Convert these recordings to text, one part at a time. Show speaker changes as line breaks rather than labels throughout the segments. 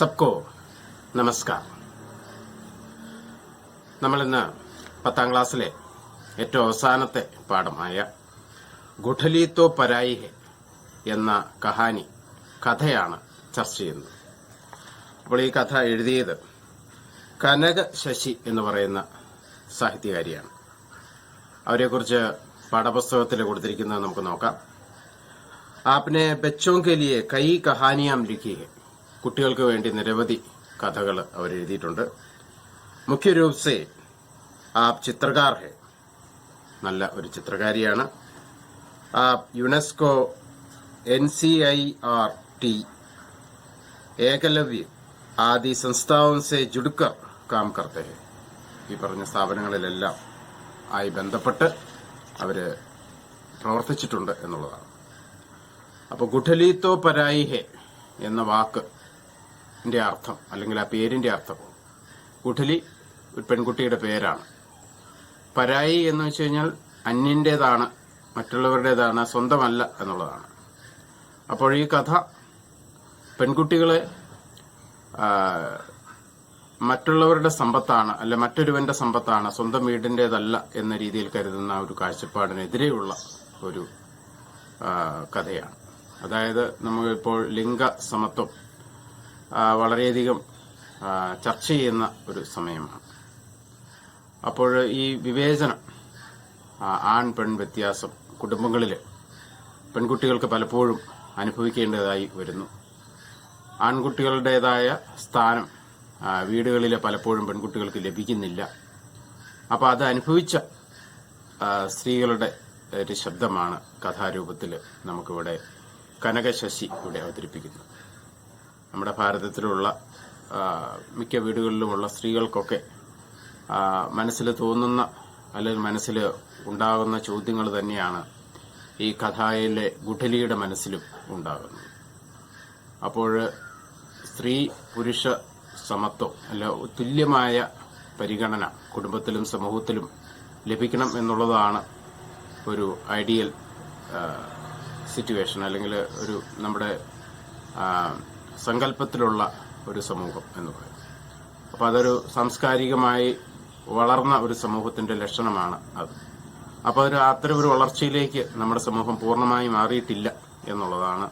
सबको നമസ്കാരം. നമ്മളിന്ന് 10ാം ക്ലാസ്സിലെ ഏറ്റവും അവസാനത്തെ പാഠമായ ഗുഠലി തോ പരായി ഹെ എന്ന കഥയാണ് ചർച്ച ചെയ്യുന്നത്. അപ്പോൾ ഈ കഥ എഴുതിയത് കനക ശശി എന്ന് പറയുന്ന സാഹിത്യകാരിയാണ്. അവരെക്കുറിച്ച് പാഠപുസ്തകത്തിൽ കൊടുത്തിരിക്കുന്നത് നമുക്ക് നോക്കാം. ആപ്നെ ബച്ചോं के लिए कई कहानियां लिखी है. കുട്ടികൾക്ക് വേണ്ടി നിരവധി കഥകൾ അവരെഴുതിയിട്ടുണ്ട്. മുഖ്യ രൂപ സെ ആപ് ചിത്രകാർ ഹെ, നല്ല ഒരു ചിത്രകാരിയാണ്. ആപ് യുനെസ്കോ NCIRT ഏകലവ്യ ആദി സംസ്ഥാനോं से जुड़कर काम करते हैं. ഈ പറഞ്ഞ സ്ഥാപനങ്ങളിലെല്ലാം ആയി ബന്ധപ്പെട്ട് അവര് പ്രവർത്തിച്ചിട്ടുണ്ട് എന്നുള്ളതാണ്. അപ്പോൾ ഗുഠലി തോ പരായി ഹെ എന്ന വാക്കിന്റെ അർത്ഥം, അല്ലെങ്കിൽ ആ പേരിന്റെ അർത്ഥം, ഗുഠലി ഒരു പെൺകുട്ടിയുടെ പേരാണ്. പരായി എന്ന് വെച്ച് കഴിഞ്ഞാൽ അന്യന്റേതാണ്, മറ്റുള്ളവരുടേതാണ്, സ്വന്തമല്ല എന്നുള്ളതാണ്. അപ്പോൾ ഈ കഥ പെൺകുട്ടികളെ മറ്റുള്ളവരുടെ സമ്പത്താണ്, അല്ല മറ്റൊരുവന്റെ സമ്പത്താണ്, സ്വന്തം വീടിന്റേതല്ല എന്ന രീതിയിൽ കരുതുന്ന ഒരു കാഴ്ചപ്പാടിനെതിരെയുള്ള ഒരു കഥയാണ്. അതായത് നമ്മളിപ്പോൾ ലിംഗ സമത്വം വളരെയധികം ചർച്ച ചെയ്യുന്ന ഒരു സമയമാണ്. അപ്പോൾ ഈ വിവേചനം, ആൺ പെൺ വ്യത്യാസം കുടുംബങ്ങളിൽ പെൺകുട്ടികൾക്ക് പലപ്പോഴും അനുഭവിക്കേണ്ടതായി വരുന്നു. ആൺകുട്ടികളുടേതായ സ്ഥാനം വീടുകളിലെ പലപ്പോഴും പെൺകുട്ടികൾക്ക് ലഭിക്കുന്നില്ല. അപ്പോൾ അത് അനുഭവിച്ച സ്ത്രീകളുടെ ഒരു ശബ്ദമാണ് കഥാരൂപത്തിൽ നമുക്കിവിടെ കനകശശി ഇവിടെ അവതരിപ്പിക്കുന്നത്. നമ്മുടെ ഭാരതത്തിലുള്ള മിക്ക വീടുകളിലുമുള്ള സ്ത്രീകൾക്കൊക്കെ മനസ്സിൽ തോന്നുന്ന, അല്ലെങ്കിൽ മനസ്സിൽ ഉണ്ടാകുന്ന ചോദ്യങ്ങൾ തന്നെയാണ് ഈ കഥയിലെ ഗുഠലിയുടെ മനസ്സിലും ഉണ്ടാകുന്നത്. അപ്പോൾ സ്ത്രീ പുരുഷ സമത്വം, അല്ല തുല്യമായ പരിഗണന കുടുംബത്തിലും സമൂഹത്തിലും ലഭിക്കണം എന്നുള്ളതാണ് ഒരു ഐഡിയൽ സിറ്റുവേഷൻ, അല്ലെങ്കിൽ ഒരു നമ്മുടെ സങ്കല്പത്തിലുള്ള ഒരു സമൂഹം എന്ന് പറയും. അപ്പോൾ അതൊരു സാംസ്കാരികമായി വളർന്ന ഒരു സമൂഹത്തിന്റെ ലക്ഷണമാണ് അത്. അപ്പോൾ അത്തരം ഒരു വളർച്ചയിലേക്ക് നമ്മുടെ സമൂഹം പൂർണ്ണമായി മാറിയിട്ടില്ല എന്നുള്ളതാണ്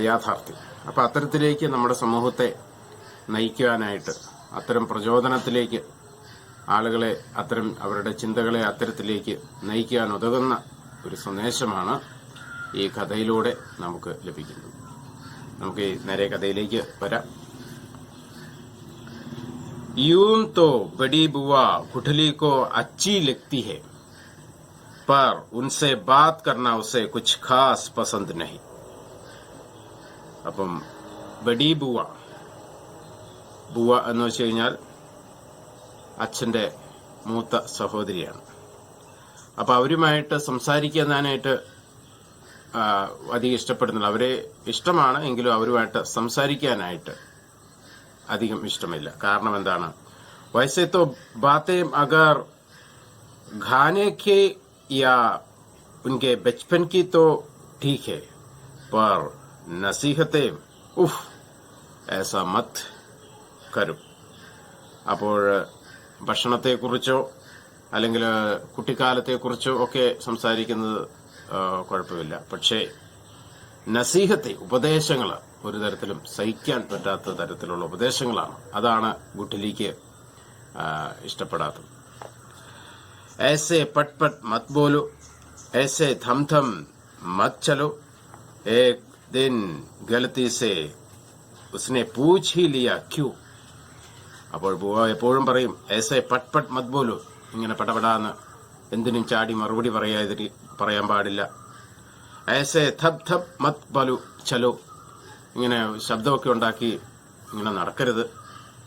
യാഥാർത്ഥ്യം. അപ്പോൾ അത്തരത്തിലേക്ക് നമ്മുടെ സമൂഹത്തെ നയിക്കുവാനായിട്ട്, അത്തരം പ്രചോദനത്തിലേക്ക് ആളുകളെ, അത്തരം അവരുടെ ചിന്തകളെ അത്തരത്തിലേക്ക് നയിക്കാൻ ഉതകുന്ന ഒരു സന്ദേശമാണ് ഈ കഥയിലൂടെ നമുക്ക് ലഭിക്കുന്നത്. നമുക്ക് നേരെ കഥയിലേക്ക് വരാം. यूं तो बड़ी बुआ गुठली को अच्छी लगती है, पर उनसे बात करना उसे कुछ खास पसंद नहीं. അപ്പം ബഡി ബുവ, ബുവ എന്ന് വെച്ച് കഴിഞ്ഞാൽ അച്ഛന്റെ മൂത്ത സഹോദരിയാണ്. അപ്പൊ അവരുമായിട്ട് സംസാരിക്കാനായിട്ട് അധികം ഇഷ്ടപ്പെടുന്നില്ല. അവരെ ഇഷ്ടമാണ്, എങ്കിലും അവരുമായിട്ട് സംസാരിക്കാനായിട്ട് അധികം ഇഷ്ടമില്ല. കാരണം എന്താണ്? വൈസേ തോ ബാതേം അഗർ ഖാനെ കെ യാ ഉൻകെ ബച്പൻ കി തോ ठीक है, पर നസീഹത്തെ ഉഫ് ഏസാ മത് കരു. അപ്പോൾ ഭക്ഷണത്തെക്കുറിച്ചോ അല്ലെങ്കിൽ കുട്ടിക്കാലത്തെക്കുറിച്ചോ ഒക്കെ സംസാരിക്കുന്നത് കുഴപ്പമില്ല. പക്ഷേ നസീഹത്തെ, ഉപദേശങ്ങൾ, ഒരു തരത്തിലും സഹിക്കാൻ പറ്റാത്ത തരത്തിലുള്ള ഉപദേശങ്ങളാണ്. അതാണ് ഗുഠലിക്ക് ഇഷ്ടപ്പെടാത്തത്. ऐसे पट पट मत बोलो, ऐसे थम थम मत चलो, एक दिन गलती से उसने पूछ ही लिया क्यों. അപ്പോൾ ബുവ എപ്പോഴും പറയും, ऐसे पट पट मत बोलो, ഇങ്ങനെ പടപടാന്ന് എന്തിനും ചാടി മറുപടി പറയാൻ പാടില്ല. ऐसे थप थप मत बोलो चलो, ഇങ്ങനെ ശബ്ദമൊക്കെ ഉണ്ടാക്കി ഇങ്ങനെ നടക്കരുത്.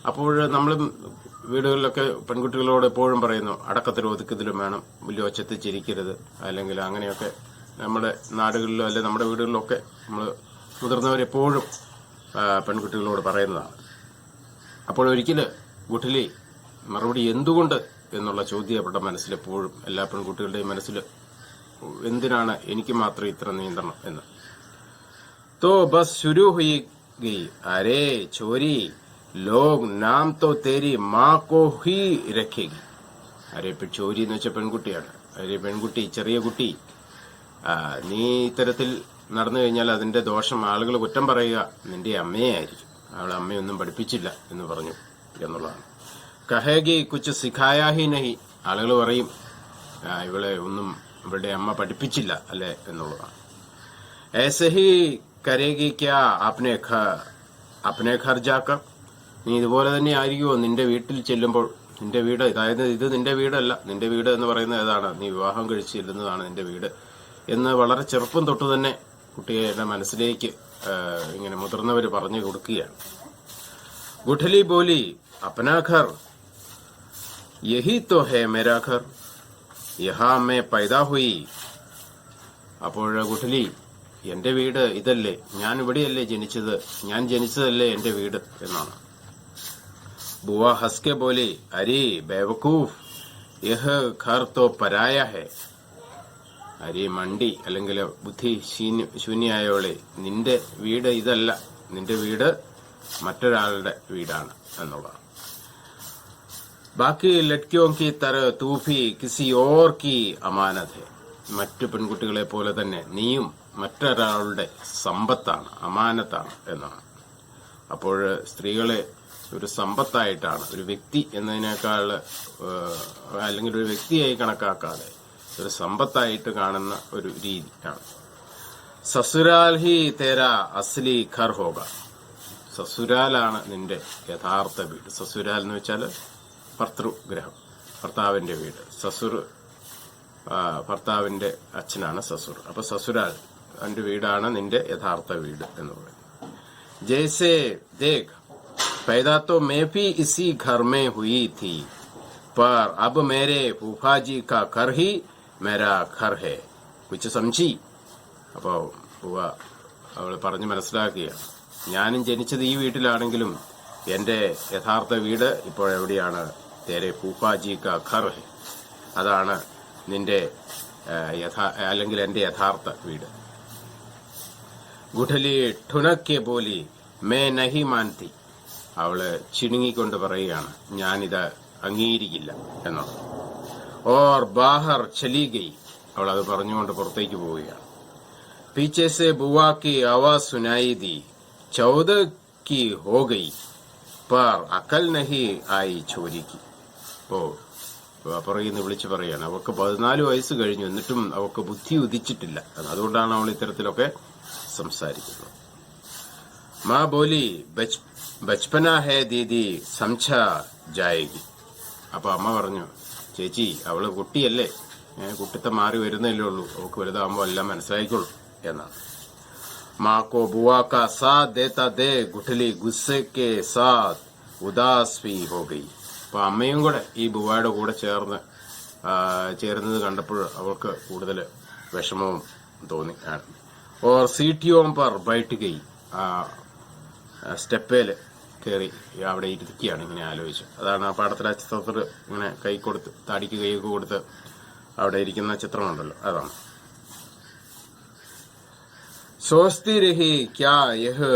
അപ്പോൾ നമ്മളും വീടുകളിലൊക്കെ പെൺകുട്ടികളോട് എപ്പോഴും പറയുന്നു, അടക്കത്തിലും ഒതുക്കത്തിലും വേണം, വലിയ ഒച്ചത്തിൽ ചിരിക്കരുത്, അല്ലെങ്കിൽ അങ്ങനെയൊക്കെ നമ്മുടെ നാടുകളിലോ അല്ലെങ്കിൽ നമ്മുടെ വീടുകളിലൊക്കെ നമ്മൾ മുതിർന്നവരെപ്പോഴും പെൺകുട്ടികളോട് പറയുന്നതാണ്. അപ്പോൾ ഒരിക്കലും ഗുഠലി മറുപടി എന്തുകൊണ്ട് എന്നുള്ള ചോദ്യം അവരുടെ മനസ്സിലെപ്പോഴും, എല്ലാ പെൺകുട്ടികളുടെയും മനസ്സിൽ, എന്തിനാണ് എനിക്ക് മാത്രം ഇത്ര നിയന്ത്രണം എന്ന്. तो बस शुरू हुई गई, अरे छोरी, लोग नाम तो तेरी माँ को ही रखेगी. അരെ ചോരി എന്ന് വെച്ചാൽ പെൺകുട്ടിയാണ്. അരെ പെൺകുട്ടി, ചെറിയ കുട്ടി, നീ ഇത്തരത്തിൽ നടന്നു കഴിഞ്ഞാൽ അതിന്റെ ദോഷം ആളുകൾ കുറ്റം പറയുക നിന്റെ അമ്മയെ ആയിരിക്കും. അവളെ അമ്മയൊന്നും പഠിപ്പിച്ചില്ല എന്ന് പറഞ്ഞു എന്നുള്ളതാണ്. കഹേഗി കുച്ച് സിഖായാഹി നഹി, ആളുകൾ പറയും ഇവളെ ഒന്നും ഇവളുടെ അമ്മ പഠിപ്പിച്ചില്ല അല്ലെ എന്നുള്ളതാണ്. ऐसे ही करेगी क्या अपने घर जाकर, നീ ഇതുപോലെ തന്നെ ആയിരിക്കുമോ നിന്റെ വീട്ടിൽ ചെല്ലുമ്പോൾ? നിന്റെ വീട്, അതായത് ഇത് നിന്റെ വീടല്ല, നിന്റെ വീട് എന്ന് പറയുന്നത് ഏതാണ്? നീ വിവാഹം കഴിച്ച് ചെല്ലുന്നതാണ് നിന്റെ വീട് എന്ന് വളരെ ചെറുപ്പം തൊട്ട് തന്നെ കുട്ടിയുടെ മനസ്സിലേക്ക് ഇങ്ങനെ മുതിർന്നവർ പറഞ്ഞു കൊടുക്കുകയാണ്. ഗുഠലി ബോലി അപ്നാ ഘർ യഹി തോ ഹേ മേരാ ഘർ യഹാ മേ പൈദാ ഹുയി. അപ്പോൾ ഗുഠലി, എന്റെ വീട് ഇതല്ലേ, ഞാൻ ഇവിടെയല്ലേ ജനിച്ചത്, ഞാൻ ജനിച്ചതല്ലേ എന്റെ വീട് എന്നാണ്. बुआ हंस के बोली, अरे बेवकूफ, यह घर तो पराया है. അരി മണ്ടി, അല്ലെങ്കിൽ ബുദ്ധി ശൂന്യായോളെ, നിന്റെ വീട് ഇതല്ല, നിന്റെ വീട് മറ്റൊരാളുടെ വീടാണ് എന്നുള്ളതാണ്. ബാക്കി ലഡ്കിയോ കി തര തൂഫി കിസി ഓർ കി അമാനത് ഹെ, മറ്റു പെൺകുട്ടികളെ പോലെ തന്നെ നീയും മറ്റൊരാളുടെ സമ്പത്താണ്, അമാനത്താണ് എന്നാണ്. അപ്പോൾ സ്ത്രീകളെ ഒരു സമ്പത്തായിട്ടാണ്, ഒരു വ്യക്തി എന്നതിനേക്കാൾ അല്ലെങ്കിൽ ഒരു വ്യക്തിയായി കണക്കാക്കാതെ ഒരു സമ്പത്തായിട്ട് കാണുന്ന ഒരു രീതിയാണ്. സസുരാൽ ഹി തേരാ അസ്ലി ഘർ ഹോഗ, സസുരാലാണ് നിന്റെ യഥാർത്ഥ വീട്. സസുരാൽ എന്ന് വെച്ചാൽ ഭർതൃഗ്രഹം, ഭർത്താവിന്റെ വീട്. സസുർ ഭർത്താവിന്റെ അച്ഛനാണ് സസുർ. അപ്പൊ സസുരാൽ എന്റെ വീടാണ് നിന്റെ യഥാർത്ഥ വീട് എന്ന് പറയുന്നത്. ജയ്സേ ദേഖ്, पैदा तो मैं भी इसी घर में हुई थी, पर अब मेरे फूफा जी का घर ही मेरा घर है. कुछ समझी? അപ്പോ അവൾ പറഞ്ഞു മനസ്സിലാക്കിയ, ഞാനും ജനിച്ചത് ഈ വീട്ടിലാണെങ്കിലും എന്റെ യഥാർത്ഥ വീട് ഇപ്പോഴെവിടെയാണ്? തേരെ ഫൂഫാജി കാ ഘർ ഹെ, അതാണ് നിന്റെ അല്ലെങ്കിൽ എന്റെ യഥാർത്ഥ വീട്. ഗുഠലി ഠുനക്കെ ബോലി, മേ നഹി മാൻതി, അവള് ചിണുങ്ങിക്കൊണ്ട് പറയുകയാണ്, ഞാനിത് അംഗീകരിക്കില്ല എന്നാണ്. ഓർ ബാഹർ ചലി ഗയി, അവൾ അത് പറഞ്ഞുകൊണ്ട് പുറത്തേക്ക് പോവുകയാണ്. പീച്ചെ സെ ബുവാ കി ആവാസ് സുനായി ദി, ചൗദ കി ഹോ ഗയി പർ അക്കൽ നഹി ആയി ചോരിക്ക്. അപ്പോ പുറകിന്ന് വിളിച്ചു പറയാണ്, അവൾക്ക് 14 വയസ്സ് കഴിഞ്ഞു, എന്നിട്ടും അവൾക്ക് ബുദ്ധി ഉദിച്ചിട്ടില്ല. അതുകൊണ്ടാണ് അവൾ ഇത്തരത്തിലൊക്കെ സംസാരിക്കുന്നത്. മാ ബോലി ബച്പന ഹേ ദീദി സംഛ ജായേഗി. അപ്പൊ അമ്മ പറഞ്ഞു, ചേച്ചി അവള് കുട്ടിയല്ലേ, കുട്ടിത്തം മാറി വരുന്നല്ലേ ഉള്ളൂ, അവൾക്ക് വലുതാകുമ്പോ എല്ലാം മനസ്സിലായിക്കോളൂ എന്നാണ്. മാ കോ ബുവാ കാ സാത്ത് ദേതാ ദേ ഗുഠലി ഗുസ്സെ കെ സാത്ത് ഉദാസ് ഭി ഹോ ഗയി. അപ്പൊ അമ്മയും കൂടെ ഈ ബുവായുടെ കൂടെ ചേർന്നത് കണ്ടപ്പോൾ അവൾക്ക് കൂടുതൽ വിഷമവും തോന്നി. ഓർ സീറ്റിയോം പർ ബൈറ്റ് ഗയി, സ്റ്റെപ്പേല് കയറി അവിടെ ഇരിക്കുകയാണ് ഇങ്ങനെ ആലോചിച്ച്. അതാണ് ആ പാടത്തിലെ ചിത്രത്തിൽ ഇങ്ങനെ കൈ കൊടുത്ത്, താടിക്ക് കൈയൊക്കെ കൊടുത്ത് അവിടെ ഇരിക്കുന്ന ചിത്രമുണ്ടല്ലോ, അതാണ്. സോസ്തി രഹി ക്യാ യഹ്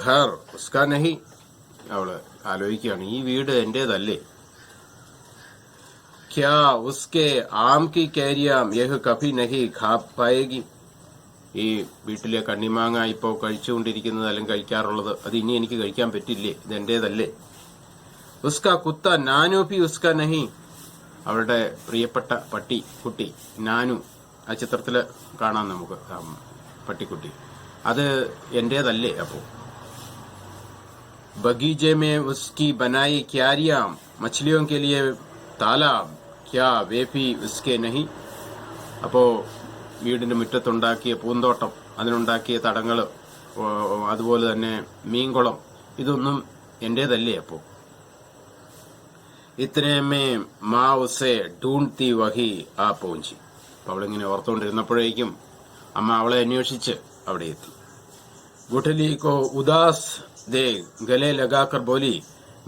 ഘർ ഉസ്കാ നഹി, അവള് ആലോചിക്കുകയാണ്, ഈ വീട് എന്റേതല്ലേ? ക്യാ ഉസ്കെ ആം കി കാരിയാം യഹ് കഭി നഹി ഖാ പായേഗി, ഈ വീട്ടിലെ കണ്ണിമാങ്ങ ഇപ്പോ കഴിച്ചുകൊണ്ടിരിക്കുന്നത് അല്ലെങ്കിൽ കഴിക്കാറുള്ളത് അത് ഇനി എനിക്ക് കഴിക്കാൻ പറ്റില്ലേ? ഇതെന്റേതല്ലേ? ഉസ്ക കുത്ത നാനു ഭി ഉസ്ക നഹി, അവളുടെ പ്രിയപ്പെട്ട കുട്ടി നാനു, ആ ചിത്രത്തില് കാണാം നമുക്ക് പട്ടിക്കുട്ടി, അത് എന്റേതല്ലേ? അപ്പോ ബഗീചെ മേ ഉസ്കി ബനായി ക്യാരിയാം മछलियों के लिए तालाब क्या वे भी उसके नहीं. അപ്പോ വീടിന്റെ മുറ്റത്തുണ്ടാക്കിയ പൂന്തോട്ടം, അതിനുണ്ടാക്കിയ തടങ്ങള്, അതുപോലെ തന്നെ മീൻകുളം, ഇതൊന്നും എന്റേതല്ലേ? അപ്പോ ഇത്രയുമേ മാ ഉസെ ഢൂണ്ഡ്തി വഹി ആ പൗഞ്ചി. അപ്പൊ അവളിങ്ങനെ ഓർത്തുകൊണ്ടിരുന്നപ്പോഴേക്കും അമ്മ അവളെ അന്വേഷിച്ച് അവിടെ എത്തി. ഗുഠലി കോ ഉദാസ് ദേ ഗലെ ലഗാക്കർ ബോലി,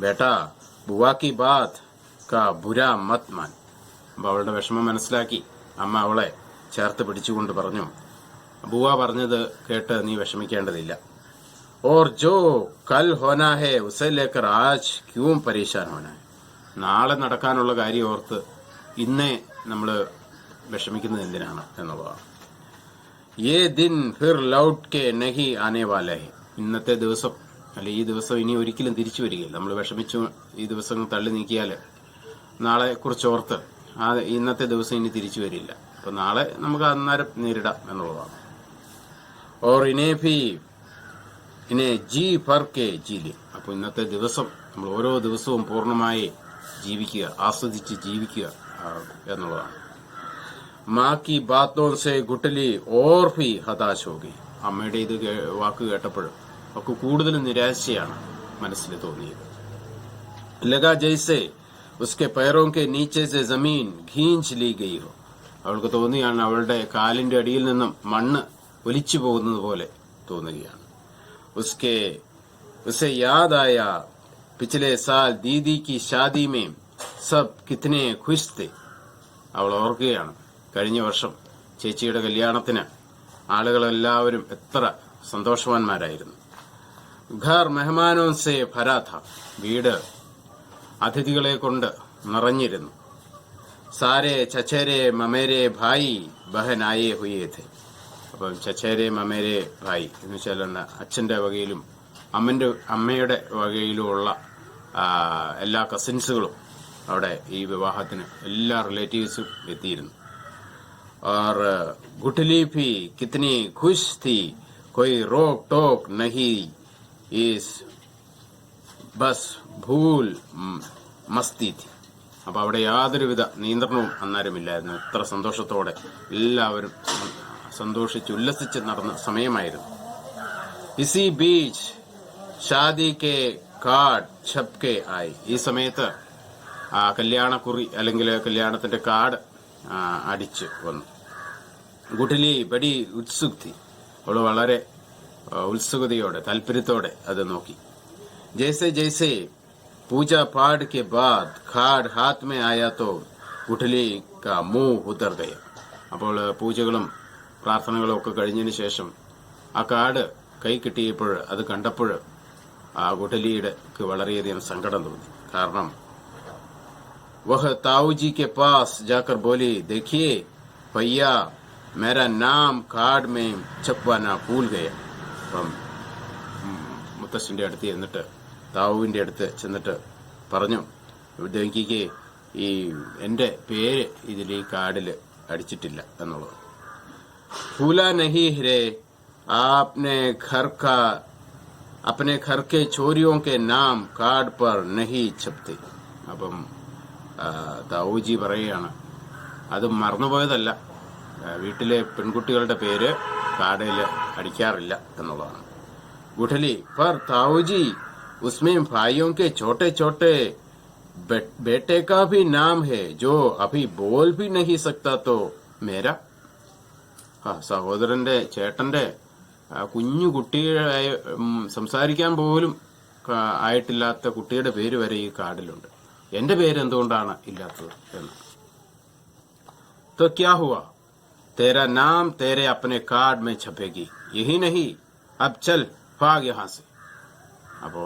ബേട്ടാ ബുവാ കി ബാത് കാ ബുരാ മത് മാൻ. അപ്പൊ അവളുടെ വിഷമം മനസ്സിലാക്കി അമ്മ അവളെ ചേർത്ത് പിടിച്ചുകൊണ്ട് പറഞ്ഞു, ബുവ പറഞ്ഞത് കേട്ട് നീ വിഷമിക്കേണ്ടതില്ല. और जो कल होना है उसे लेकर आज क्यों परेशान होना है. നാളെ നടക്കാനുള്ള കാര്യം ഓർത്ത് ഇന്നേ നമ്മൾ വിഷമിക്കുന്നത് എന്തിനാണ് എന്നുള്ളതാണ്. യേ ദിൻ ഫിർ ലൗട്ട് കെ നഹി ആനെ വാല ഹെ. ഇന്നത്തെ ദിവസം അല്ലെ ഈ ദിവസം ഇനി ഒരിക്കലും തിരിച്ചു വരികയില്ല. നമ്മൾ വിഷമിച്ചു ഈ ദിവസങ്ങൾ തള്ളി നീക്കിയാൽ നാളെ കുറിച്ച് ഓർത്ത് ഇന്നത്തെ ദിവസം ഇനി തിരിച്ചു വരില്ല. അപ്പൊ നാളെ നമുക്ക് അന്നേരം നേരിടാം എന്നുള്ളതാണ്. ഓർ ഇനെ ജി ഫർക്കെ ജീലി. അപ്പൊ ഇന്നത്തെ ദിവസം നമ്മൾ ഓരോ ദിവസവും പൂർണ്ണമായി ജീവിക്കുക, ആസ്വദിച്ച് ജീവിക്കുക എന്നുള്ളതാണ്. മാ കി ബാത്തോം സെ ഗുട്ടലി ഓർ ഭി ഹതാശ് ഹോഗി. അമ്മയുടെ ഇത് വാക്ക് കേട്ടപ്പോൾ ഒക്കെ കൂടുതലും നിരാശയാണ് മനസ്സിൽ തോന്നിയത്. ലഗാ ജൈസെ ഉസ്കെ പൈറോം കെ നീച്ചെ സെ ജമീൻ ഖീഞ്ച് ലീ ഗയി ഹോ. അവൾക്ക് തോന്നിയാണ് അവളുടെ കാലിന്റെ അടിയിൽ നിന്നും മണ്ണ് ഒലിച്ചു പോകുന്നത് പോലെ തോന്നുകയാണ്. उसे याद आया पिछले साल दीदी की शादी में सब कितने खुश थे. അവൾ ഓർക്കുകയാണ് കഴിഞ്ഞ വർഷം ചേച്ചിയുടെ കല്യാണത്തിന് ആളുകളെല്ലാവരും എത്ര സന്തോഷവാന്മാരായിരുന്നു. ഘർ മെഹ്മാനോ സെ ഭരാ ഥ. വീട് അതിഥികളെ കൊണ്ട് നിറഞ്ഞിരുന്നു. സാരെ ചച്ചേരെ മമേരെ ഭായി ബഹൻ ആയേ ഹുയേ ഥെ. അപ്പം ചച്ചേരെ മമേരെ ഭായി എന്ന് വെച്ചാൽ അച്ഛന്റെ വകയിലും അമ്മയുടെ വകയിലുമുള്ള എല്ലാ കസിൻസുകളും അവിടെ ഈ വിവാഹത്തിന് എല്ലാ റിലേറ്റീവ്സും എത്തിയിരുന്നു. और गुठली भी कितनी खुश थी, कोई रोक टोक नहीं, इस बस भूल मस्ती थी. അപ്പൊ അവിടെ യാതൊരുവിധ നിയന്ത്രണവും അന്നേരമില്ലായിരുന്നു. എത്ര സന്തോഷത്തോടെ എല്ലാവരും സന്തോഷിച്ച് ഉല്ലസിച്ച് നടന്ന സമയമായിരുന്നു. ഇസി ബീച്ച് ഷാദി കെ കാർഡ് ഛപ്കെ ആയി. ഈ സമയത്ത് കല്യാണക്കുറി അല്ലെങ്കിൽ കല്യാണത്തിന്റെ കാർഡ് അടിച്ച് വന്നു. ഗുഠലി ബഡി ഉത്സുക്തി. അവള് വളരെ ഉത്സുകതയോടെ താല്പര്യത്തോടെ അത് നോക്കി. ജൈസെ ജൈസെ പൂജാ പാഠ് കെ ബാദ് കാർഡ് ഹാത്ത് മേ ആയാ തോ ഗുഠലി കാ മുഹ് ഉതർ ഗയ. അപ്പോൾ പൂജകളും പ്രാർത്ഥനകളും ഒക്കെ കഴിഞ്ഞതിന് ശേഷം ആ കാർഡ് കൈ കിട്ടിയപ്പോൾ അത് കണ്ടപ്പോൾ ആ ഗുഠലിയുടെ വളരെയധികം സങ്കടം തോന്നി. കാരണം വഹ് താവുജി കെ പാസ് ജാക്കർ ബോലി देखिए भैया मेरा नाम कार्ड में छपवाना भूल गया. അപ്പം മുത്തശ്ശന്റെ അടുത്ത് ചെന്നിട്ട് താവുവിന്റെ അടുത്ത് ചെന്നിട്ട് പറഞ്ഞു, നോക്കിക്കേ ഈ എന്റെ പേര് ഇതിൽ ഈ കാർഡിൽ അടിച്ചിട്ടില്ല എന്നുള്ളത്. भूला नहीं रे आपने अपने घर के चोरियों के नाम कार्ड पर नहीं छपते. അപ്പം താവൂജി പറയുകയാണ്, അത് മറന്നുപോയതല്ല, വീട്ടിലെ പെൺകുട്ടികളുടെ പേര് കാർഡിൽ അടിക്കാറില്ല എന്നുള്ളതാണ്. ഗുഠലി पर ताऊजी उसमें भाइयों के छोटे छोटे बेटे का भी नाम है जो अभी बोल भी नहीं सकता तो मेरा. സഹോദരന്റെ ചേട്ടന്റെ കുഞ്ഞു കുട്ടിയെ സംസാരിക്കാൻ പോലും ആയിട്ടില്ലാത്ത കുട്ടിയുടെ പേര് വരെ ഈ കാർഡിലുണ്ട്. എന്റെ പേര് എന്തുകൊണ്ടാണ് ഇല്ലാത്തത് എന്ന്. तो क्या हुआ, तेरा नाम तेरे अपने कार्ड में छपेगी, यही नहीं, अब चल भाग यहाँ से. അപ്പോ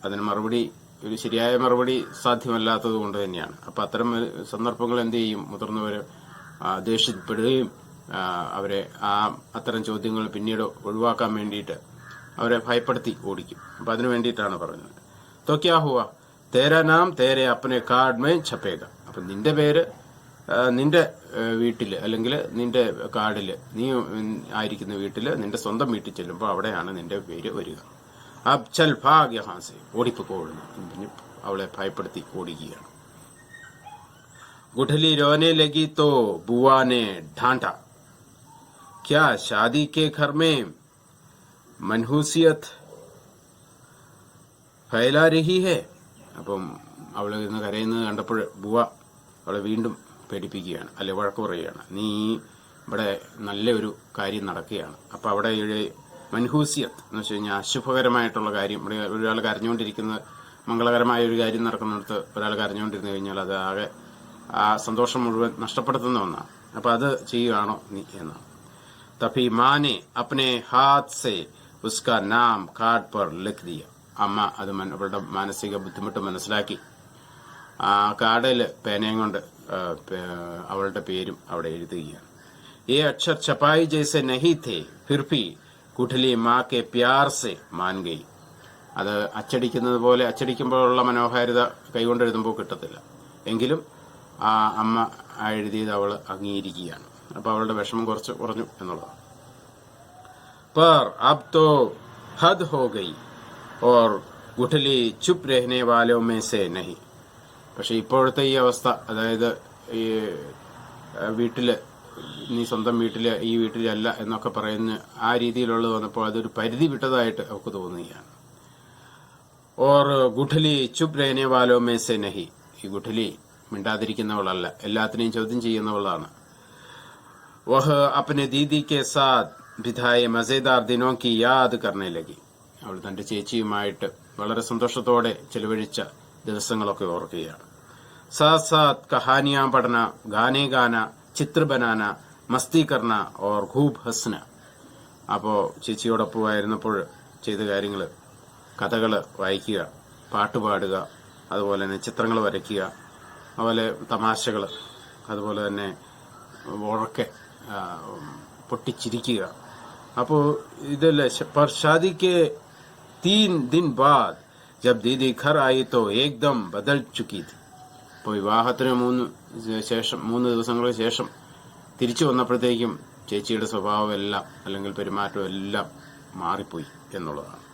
അതിന് മറുപടി, ഒരു ശരിയായ മറുപടി സാധ്യമല്ലാത്തത് കൊണ്ട് തന്നെയാണ്. അപ്പൊ അത്തരം സന്ദർഭങ്ങൾ എന്ത് ചെയ്യും, മുതിർന്നവര് ദേഷ്യപ്പെടുകയും അവരെ അത്തരം ചോദ്യങ്ങൾ പിന്നീട് ഒഴിവാക്കാൻ വേണ്ടിയിട്ട് അവരെ ഭയപ്പെടുത്തി ഓടിക്കും. അപ്പൊ അതിനു വേണ്ടിയിട്ടാണ് പറഞ്ഞത്. तो क्या हुआ, तेरा नाम तेरे अपने कार्ड में छपेगा. അപ്പൊ നിന്റെ പേര് നിന്റെ വീട്ടില് അല്ലെങ്കിൽ നിന്റെ കാർഡില്, നീ ആയിരിക്കുന്ന വീട്ടില്, നിന്റെ സ്വന്തം വീട്ടിൽ ചെല്ലുമ്പോൾ അവിടെയാണ് നിന്റെ പേര് വരിക. അബ് ചൽ ഭാഗ് യഹാ സെ, ഓടിപ്പോകുന്നു. അവളെ ഭയപ്പെടുത്തി ഓടിക്കുകയാണ്. गुठली रोने लगी तो बुआ ने ढांटा, क्या शादी के घर में मनहूसियत फैला रही है. അപ്പം അവള് ഇന്ന് കരയുന്നത് കണ്ടപ്പോൾ ബുവ അവളെ വീണ്ടും പേടിപ്പിക്കുകയാണ്, അല്ലെ വഴക്ക് പറയുകയാണ്. നീ ഇവിടെ നല്ലൊരു കാര്യം നടക്കുകയാണ്, അപ്പൊ അവിടെ മൻഹൂസിയത്ത് എന്ന് വെച്ച് കഴിഞ്ഞാൽ അശുഭകരമായിട്ടുള്ള കാര്യം, ഇവിടെ ഒരാൾ കരഞ്ഞുകൊണ്ടിരിക്കുന്നത്, മംഗളകരമായ ഒരു കാര്യം നടക്കുന്നിടത്ത് ഒരാൾ കരഞ്ഞുകൊണ്ടിരുന്നു കഴിഞ്ഞാൽ അത് ആകെ ആ സന്തോഷം മുഴുവൻ നഷ്ടപ്പെടുത്തുന്ന ഒന്നാണ്. അപ്പൊ അത് ചെയ്യുകയാണോ നീ എന്നാണ്. തഫി മാനെ അപ്നെ ഹാത്ത് സെ ഉസ്കാ നാം കാർഡ് പർ ലിഖ് ദിയ. അമ്മ അത് അവളുടെ മാനസിക ബുദ്ധിമുട്ട് മനസ്സിലാക്കി ആ കാർഡിൽ പേനയും കൊണ്ട് അവളുടെ പേരും അവിടെ എഴുതുകയാണ്. ये अक्षर छपाई जैसे नहीं थे फिर भी गुठली माँ के प्यार से मान गई. അത് അച്ചടിക്കുന്നത് പോലെ അച്ചടിക്കുമ്പോഴുള്ള മനോഹാരിത കൈകൊണ്ട് എഴുതുമ്പോൾ കിട്ടത്തില്ല. എങ്കിലും ആ അമ്മ എഴുതിയത് അവൾ അംഗീകരിക്കുകയാണ്. അപ്പൊ അവളുടെ വിഷമം കുറച്ച് കുറഞ്ഞു എന്നുള്ളതാണ്. पर अब तो हद हो गई और गुठली चुप रहने वालों में से नहीं. പക്ഷെ ഇപ്പോഴത്തെ ഈ അവസ്ഥ, അതായത് ഈ വീട്ടില് നീ സ്വന്തം വീട്ടില് ഈ വീട്ടിലല്ല എന്നൊക്കെ പറയുന്ന ആ രീതിയിലുള്ളത് വന്നപ്പോൾ അതൊരു പരിധി വിട്ടതായിട്ട് അവർക്ക് തോന്നുകയാണ്. ഓർ ഗുഠലി ചുപ് രഹനെ വാലോ മേ സെ നഹി. ഈ ഗുഠലി മിണ്ടാതിരിക്കുന്നവളല്ല, എല്ലാത്തിനെയും ചോദ്യം ചെയ്യുന്നവളാണ്. വഹ് അപ്നെ ദീദി കെ സാത്ത് ബിതായെ മസേദാർ ദിനോ കി യാദ് കർണേ ലഗി. അവൾ തന്റെ ചേച്ചിയുമായിട്ട് വളരെ സന്തോഷത്തോടെ ചെലവഴിച്ച ദിവസങ്ങളൊക്കെ ഓർക്കുകയാണ്. സാത്ത് സാത്ത് കഹാനിയാ പഠന, ഗാനേ ഗാന, ചിത്ര ബനാന, മസ്തി കർണ ഓർ ഖൂബ് ഹസ്ന. അപ്പോ ചേച്ചിയോടൊപ്പമായിരുന്നപ്പോൾ ചെയ്ത കാര്യങ്ങൾ, കഥകൾ വായിക്കുക, പാട്ടുപാടുക, അതുപോലെ തന്നെ ചിത്രങ്ങൾ വരയ്ക്കുക, അതുപോലെ തമാശകൾ, അതുപോലെ തന്നെ ഉറക്കെ പൊട്ടിച്ചിരിക്കുക. അപ്പോ ഇതല്ലേ पर शादी के 3 दिन बाद जब दीदी घर आई तो एकदम बदल चुकी थी. അപ്പോൾ വിവാഹത്തിന് 3 ദിവസങ്ങൾക്ക് ശേഷം തിരിച്ചു വന്നപ്പോഴത്തേക്കും ചേച്ചിയുടെ സ്വഭാവം എല്ലാം അല്ലെങ്കിൽ പെരുമാറ്റം എല്ലാം മാറിപ്പോയി എന്നുള്ളതാണ്.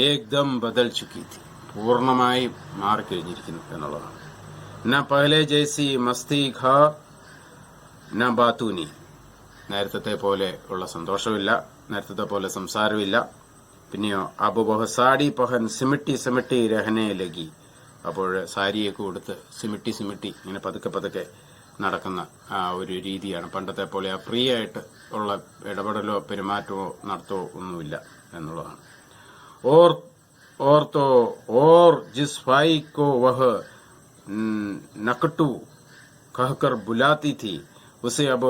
ഏകദം ബദൽ ചുക്കി थी, പൂർണ്ണമായും മാറിക്കഴിഞ്ഞിരിക്കുന്നു എന്നുള്ളതാണ്. ന പഹലെ ജൈസി മസ്തി ഖ ന ബാത്തൂനി. നേരത്തെ പോലെ ഉള്ള സന്തോഷമില്ല, നേരത്തെ പോലെ സംസാരമില്ല. പിന്നെയോ അബു ബഹ സാഡി പഹൻ സിമിട്ടി സിമിട്ടി രഹനെ ലഗി. അപ്പോൾ സാരിയൊക്കെ കൊടുത്ത് സിമിട്ടി സിമിട്ടി ഇങ്ങനെ പതുക്കെ പതുക്കെ നടക്കുന്ന ആ ഒരു രീതിയാണ്. പണ്ടത്തെ പോലെ ഫ്രീ ആയിട്ട് ഉള്ള ഇടപെടലോ പെരുമാറ്റമോ നടത്തോ ഒന്നുമില്ല എന്നുള്ളതാണ്. ഓർ തോ ഓർ ജിസ് ഭായി കോ വഹ് നക്കട്ടു कहकर बुलाती थी उसे अब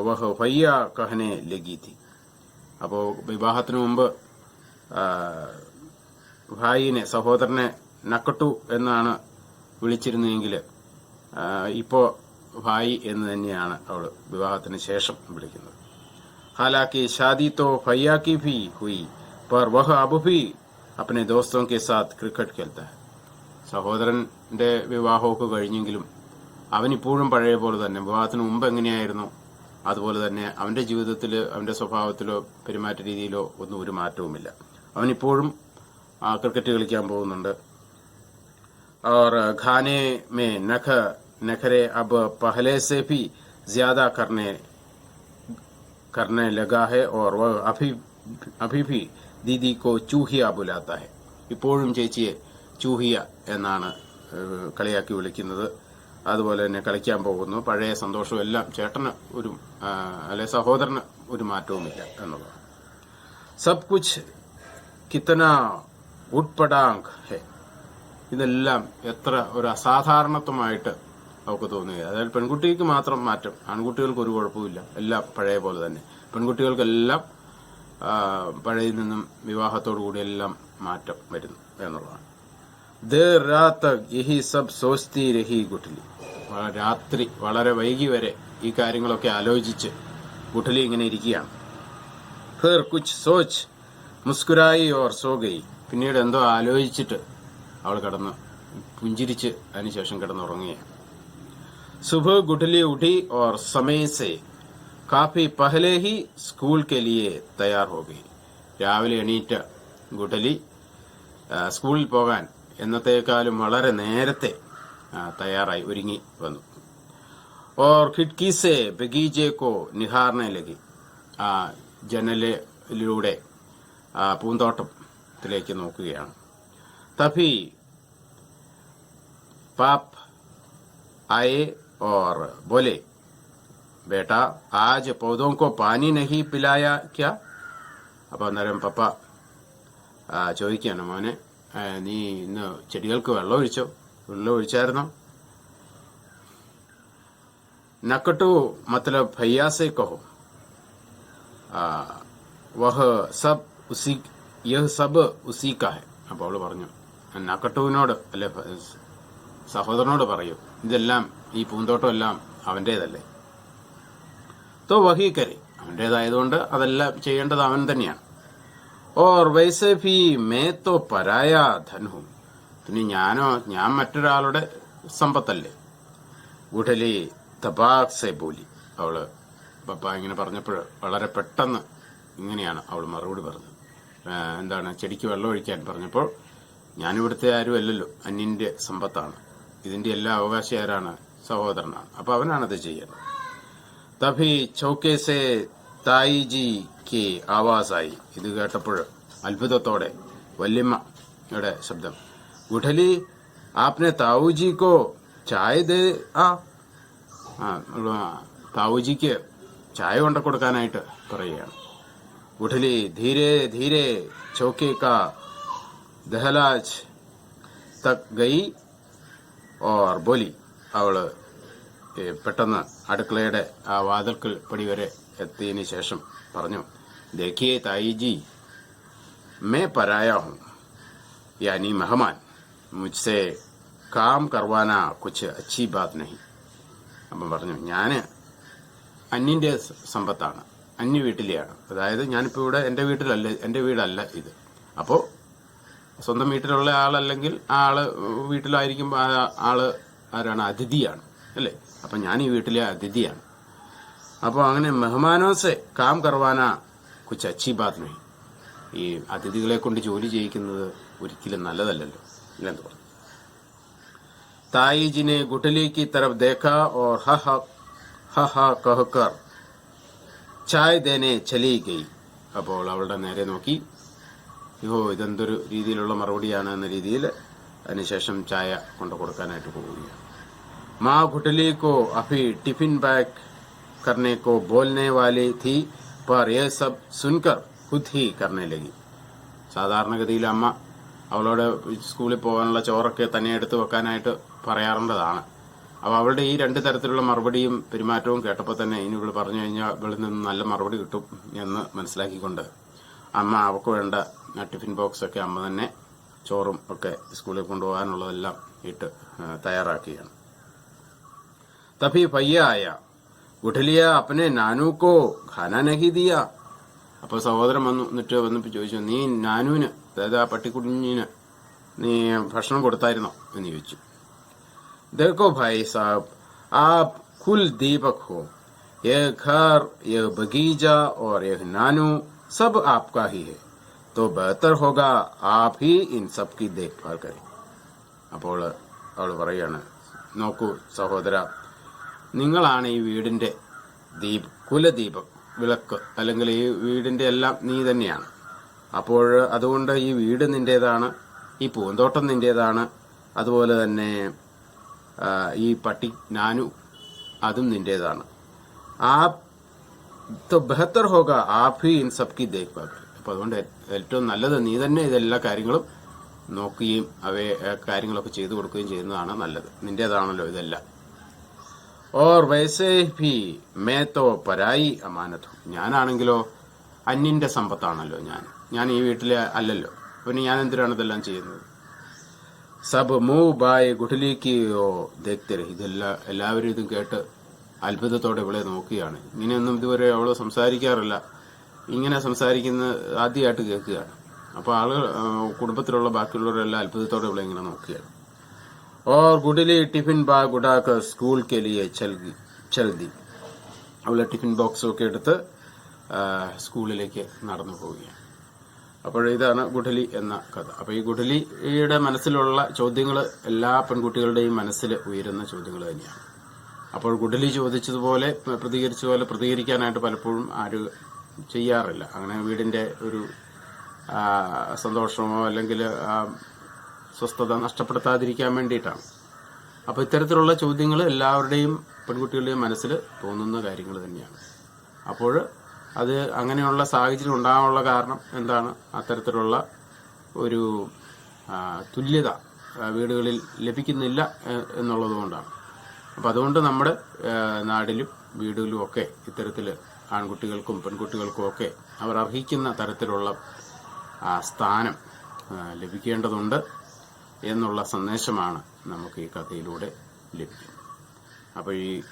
वह भैया कहने लगी थी. അപ്പോ വിവാഹത്തിനു മുമ്പ് ഭായിനെ, സഹോദരനെ നക്കട്ടു എന്നാണ് വിളിച്ചിരുന്നെങ്കിൽ ഇപ്പോ ഭായി എന്ന് തന്നെയാണ് അവൾ വിവാഹത്തിന് ശേഷം വിളിക്കുന്നത്. ഹാലാക്കി ഷാദി തോ ഭയ്യ കി ഭി ഹുയി पर वह अब भी अपने दोस्तों के साथ क्रिकेट खेलता है. സഹോദരന്റെ വിവാഹമൊക്കെ കഴിഞ്ഞെങ്കിലും അവനിപ്പോഴും പഴയ പോലെ തന്നെ, വിവാഹത്തിന് മുമ്പ് എങ്ങനെയായിരുന്നു അതുപോലെ തന്നെ അവന്റെ ജീവിതത്തിൽ, അവന്റെ സ്വഭാവത്തിലോ പെരുമാറ്റ രീതിയിലോ ഒന്നും ഒരു മാറ്റവുമില്ല. അവനിപ്പോഴും ക്രിക്കറ്റ് കളിക്കാൻ പോകുന്നുണ്ട്. और खाने में नखरे अब पहले से भी ज्यादा करने लगा है और वह अभी भी ദീദി കോ ചൂഹിയ ബുലാത്ത ഹെ. ഇപ്പോഴും ചേച്ചിയെ ചൂഹിയ എന്നാണ് കളിയാക്കി വിളിക്കുന്നത്. അതുപോലെ തന്നെ കളിക്കാൻ പോകുന്നു. പഴയ സന്തോഷവും എല്ലാം ചേട്ടന് ഒരു അല്ലെ സഹോദരന് ഒരു മാറ്റവുമില്ല എന്നുള്ളതാണ്. സബ് കുച്ച് കിത്തന ഉട്പടാങ് ഹെ. ഇതെല്ലാം എത്ര ഒരു അസാധാരണത്വമായിട്ട് അവർക്ക് തോന്നുക. അതായത് പെൺകുട്ടിക്ക് മാത്രം മാറ്റം, ആൺകുട്ടികൾക്ക് ഒരു കുഴപ്പമില്ല, എല്ലാം പഴയ പോലെ തന്നെ. പെൺകുട്ടികൾക്കെല്ലാം പഴയിൽ നിന്നും വിവാഹത്തോടുകൂടി എല്ലാം മാറ്റം വരുന്നു എന്നുള്ളതാണ്. There Raat യഹി sub സോച്തി രഹി ഗുഠലി. രാത്രി വളരെ വൈകി വരെ ഈ കാര്യങ്ങളൊക്കെ ആലോചിച്ച് ഗുഠലി ഇങ്ങനെ ഇരിക്കുകയാണ്. ഫിർ കുച്ച് സോച്ച് മുസ്കുരായി ഓർ സോ ഗയി. പിന്നീട് എന്തോ ആലോചിച്ചിട്ട് അവൾ കിടന്ന് പുഞ്ചിരിച്ച് അതിനുശേഷം കിടന്നുറങ്ങുകയാണ്. സുബഹ ഗുഠലി ഉഠി ഓർ സമയ സെ കാഫി പഹലെ ഹി സ്കൂൾ കെ ലിയെ തയ്യാർ ഹോ ഗയി. രാവിലെ എണീറ്റ ഗുഠലി സ്കൂളിൽ പോകാൻ എന്നത്തേക്കാളും വളരെ നേരത്തെ തയ്യാറായി ഒരുങ്ങി വന്നു. ഓർ ഖിഡ്കി സെ ബഗീജെ കോ നിഹാർനെ ലഗി. ജനലിലൂടെ പൂന്തോട്ടത്തിലേക്ക് നോക്കുകയാണ്. തഭി പാപ് ആയെ ഓർ ബോലെ बेटा आज पौधों को पानी नहीं पिलाया क्या. അപ്പൊ അന്നേരം പപ്പ ചോദിക്കുകയാണ്, മോനെ നീ ഇന്ന് ചെടികൾക്ക് വെള്ളം ഒഴിച്ചായിരുന്നോ? നക്കട്ടു മത്തലബ് ഭയ്യാസെ കഹോ. വഹ് സബ് ഉസി യഹ് സബ് ഉസീക ഹെ. അപ്പോൾ അവള് പറഞ്ഞു, നക്കട്ടുവിനോട് അല്ലെ സഹോദരനോട് പറയൂ, ഇതെല്ലാം ഈ പൂന്തോട്ടം എല്ലാം അവന്റേതല്ലേ. തോ വഹി കരി, അവന്റേതായതുകൊണ്ട് അതെല്ലാം ചെയ്യേണ്ടത് അവൻ തന്നെയാണ്. ഓർ വൈസെ ഭി മേ തോ പരായ ധൻഹു, പിന്നെ ഞാൻ മറ്റൊരാളുടെ സമ്പത്തല്ലേ. ഗുഡലി തബാക് സെ ബോലി, അവള് പപ്പ ഇങ്ങനെ പറഞ്ഞപ്പോൾ വളരെ പെട്ടെന്ന് ഇങ്ങനെയാണ് അവൾ മറുപടി പറഞ്ഞത്. എന്താണ്, ചെടിക്ക് വെള്ളം ഒഴിക്കാൻ പറഞ്ഞപ്പോൾ, ഞാനിവിടുത്തെ ആരും അല്ലല്ലോ, അന്യന്റെ സമ്പത്താണ്, ഇതിന്റെ എല്ലാ അവകാശി ആരാണ്, സഹോദരനാണ്, അപ്പൊ അവനാണത് ചെയ്യേണ്ടത്. തഭി ചൗക്കേസെ തായിജി കെ ആവാസായി, ഇത് കേട്ടപ്പോൾ അത്ഭുതത്തോടെ വല്യമ്മയുടെ ശബ്ദം, ഗുഡലി ആപ്നെ താവുജി കോ ചായ ദേ ആ, താവുജിക്ക് ചായ കൊണ്ട കൊടുക്കാനായിട്ട് പറയുകയാണ്. ഗുഡലി ധീരെ ധീരെ ചൗക്കെ കാ ദഹലാജ് തക് ഗയി ഓർ ബോലി, അവള് പെട്ടെന്ന് അടുക്കളയുടെ ആ വാതിൽക്കൽ പടി വരെ എത്തിയതിന് ശേഷം പറഞ്ഞു, ദേഖിയേ തായിജി मैं पराया हूं, यानी मेहमान, मुझसे काम करवाना कुछ अच्छी बात नहीं. അപ്പം പറഞ്ഞു, ഞാന് അന്യന്റെ സമ്പത്താണ്, അന്യ വീട്ടിലെയാണ്, അതായത് ഞാനിപ്പോ ഇവിടെ എന്റെ വീടല്ല ഇത്. അപ്പോ സ്വന്തം വീട്ടിലുള്ള ആളല്ലെങ്കിൽ ആ ആള് വീട്ടിലായിരിക്കുമ്പോ ആ ആള് ആരാണ്, അതിഥിയാണ് അല്ലേ. അപ്പൊ ഞാൻ ഈ വീട്ടിലെ അതിഥിയാണ്. അപ്പൊ അങ്ങനെ മെഹമാനോസെ കാം കർവാന കുച്ച് അച്ചി ബാത് നഹി, ഈ അതിഥികളെ കൊണ്ട് ജോലി ചെയ്യിക്കുന്നത് ഒരിക്കലും നല്ലതല്ലല്ലോ ഇല്ലെന്ന് പറഞ്ഞു. തായിജിനെ ഗുട്ടലി की तरफ देखा और हा हा कहकर ചായ ദേനെ ചലി ഗയി. അപ്പോൾ അവളുടെ നേരെ നോക്കി, ഇതെന്തൊരു രീതിയിലുള്ള മറുപടിയാണ് എന്ന രീതിയിൽ അതിനുശേഷം ചായ കൊണ്ടു കൊടുക്കാനായിട്ട് പോവുകയാണ്. മാ ഗുട്ടലി കോ അഭി ടിഫിൻ പാക്ക് करने को बोलने वाली थी, पर यह सब सुनकर खुद ही करने लगी. സാധാരണഗതിയിൽ അമ്മ അവളോട് സ്കൂളിൽ പോകാനുള്ള ചോറൊക്കെ തന്നെ എടുത്തു വെക്കാനായിട്ട് പറയാറുള്ളതാണ്. അപ്പൊ അവളുടെ ഈ രണ്ടു തരത്തിലുള്ള മറുപടിയും പെരുമാറ്റവും കേട്ടപ്പോൾ തന്നെ ഇനി ഇവള് പറഞ്ഞു കഴിഞ്ഞാൽ ഇവളിൽ നിന്ന് നല്ല മറുപടി കിട്ടും എന്ന് മനസ്സിലാക്കിക്കൊണ്ട് അമ്മ അവൾക്ക് വേണ്ട ടിഫിൻ ബോക്സ് ഒക്കെ അമ്മ തന്നെ ചോറും ഒക്കെ സ്കൂളിൽ കൊണ്ടുപോകാനുള്ളതെല്ലാം ഇട്ട് തയ്യാറാക്കുകയാണ്. തഭി പയ്യ ആയ ഗുഠലിയ അപ്പനെ നാനൂക്കോ ഖാന നഹി ദിയ. അപ്പൊ സഹോദരൻ വന്നിട്ട് ചോദിച്ചു, നീ നാനുവിന്, അതായത് ആ പട്ടിക്കുഞ്ഞിന് നീ ഭക്ഷണം കൊടുത്തായിരുന്നോ എന്ന് ചോദിച്ചു. देखो भाई साहब, आप कुल दीपक हो, यह घर, यह बगीचा और यह नानू सब आपका ही है, तो बेहतर होगा आप ही इन सब की देखभाल करें. അപ്പോൾ അവൾ പറയാണ്, നോക്കൂ സഹോദര, നിങ്ങളാണ് ഈ വീടിന്റെ കുലദീപം, വിളക്ക്, അല്ലെങ്കിൽ ഈ വീടിന്റെ എല്ലാം നീ തന്നെയാണ്. അപ്പോൾ അതുകൊണ്ട് ഈ വീട് നിന്റേതാണ്, ഈ പൂന്തോട്ടം നിന്റേതാണ്, അതുപോലെ തന്നെ ഈ പട്ടി നാനു അതും നിന്റേതാണ്. ബെഹത്തർ ഹോഗ ആപ് ഹി ഇൻ സബ് കി ദേഖ്ഭാൽ. അപ്പൊ അതുകൊണ്ട് ഏറ്റവും നല്ലത് നീ തന്നെ ഇതെല്ലാ കാര്യങ്ങളും നോക്കുകയും അവയെ കാര്യങ്ങളൊക്കെ ചെയ്തു കൊടുക്കുകയും ചെയ്യുന്നതാണ് നല്ലത്, നിന്റേതാണല്ലോ ഇതെല്ലാം. ഓർ വൈസേ ഭി മേ തോ പരായി അമാനത്ത്, ഞാനാണെങ്കിലോ അന്യന്റെ സമ്പത്താണല്ലോ, ഞാൻ ഈ വീട്ടിലെ അല്ലല്ലോ, പിന്നെ ഞാൻ എന്തിനാണ് ഇതെല്ലാം ചെയ്യുന്നത്. സബ് മൂവ് ബായ് ഗുഡലിക്കോ ദേഖ്തെ രഹി. എല്ലാവരും ഇതും കേട്ട് അത്ഭുതത്തോടെ ഇവളെ നോക്കുകയാണ്. ഇങ്ങനെയൊന്നും ഇതുവരെ അവള് സംസാരിക്കാറില്ല, ഇങ്ങനെ സംസാരിക്കുന്ന ആദ്യമായിട്ട് കേൾക്കുകയാണ്. അപ്പൊ ആളുകൾ, കുടുംബത്തിലുള്ള ബാക്കിയുള്ളവരെല്ലാം അത്ഭുതത്തോടെ ഇവളെ ഇങ്ങനെ നോക്കുകയാണ്. और गुडली टिफिन बैग उठाकर स्कूल के लिए चल दी. അവളെ ടിഫിൻ ബോക്സും ഒക്കെ എടുത്ത് സ്കൂളിലേക്ക് നടന്നു പോവുകയാണ്. അപ്പോഴിതാണ് ഗുഡലി എന്ന കഥ. അപ്പൊ ഈ ഗുഡലിയുടെ മനസ്സിലുള്ള ചോദ്യങ്ങൾ എല്ലാ പെൺകുട്ടികളുടെയും മനസ്സിൽ ഉയരുന്ന ചോദ്യങ്ങൾ തന്നെയാണ്. അപ്പോൾ ഗുഡലി ചോദിച്ചതുപോലെ പ്രതികരിക്കാനായിട്ട് പലപ്പോഴും ആരും ചെയ്യാറില്ല. അങ്ങനെ വീടിന്റെ ഒരു സന്തോഷമോ അല്ലെങ്കിൽ സ്വസ്ഥത നഷ്ടപ്പെടുത്താതിരിക്കാൻ വേണ്ടിയിട്ടാണ്. അപ്പൊ ഇത്തരത്തിലുള്ള ചോദ്യങ്ങൾ എല്ലാവരുടെയും പെൺകുട്ടികളുടെയും മനസ്സിൽ തോന്നുന്ന കാര്യങ്ങൾ തന്നെയാണ്. അപ്പോൾ അത് അങ്ങനെയുള്ള സാഹചര്യം ഉണ്ടാകാനുള്ള കാരണം എന്താണ്? അത്തരത്തിലുള്ള ഒരു തുല്യത വീടുകളിൽ ലഭിക്കുന്നില്ല എന്നുള്ളത് കൊണ്ടാണ്. അപ്പം അതുകൊണ്ട് നമ്മുടെ നാടിലും വീടുകളിലും ഒക്കെ ഇത്തരത്തിൽ ആൺകുട്ടികൾക്കും പെൺകുട്ടികൾക്കും ഒക്കെ അവർ അർഹിക്കുന്ന തരത്തിലുള്ള സ്ഥാനം ലഭിക്കേണ്ടതുണ്ട് എന്നുള്ള സന്ദേശമാണ് നമുക്ക് ഈ കഥയിലൂടെ ലഭിക്കുന്നത്. അപ്പോൾ ഈ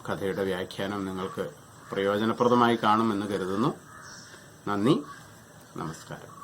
കഥയുടെ വ്യാഖ്യാനം നിങ്ങൾക്ക് പ്രയോജനപ്രദമായി കാണുമെന്ന് കരുതുന്നു. നന്ദി, നമസ്കാരം.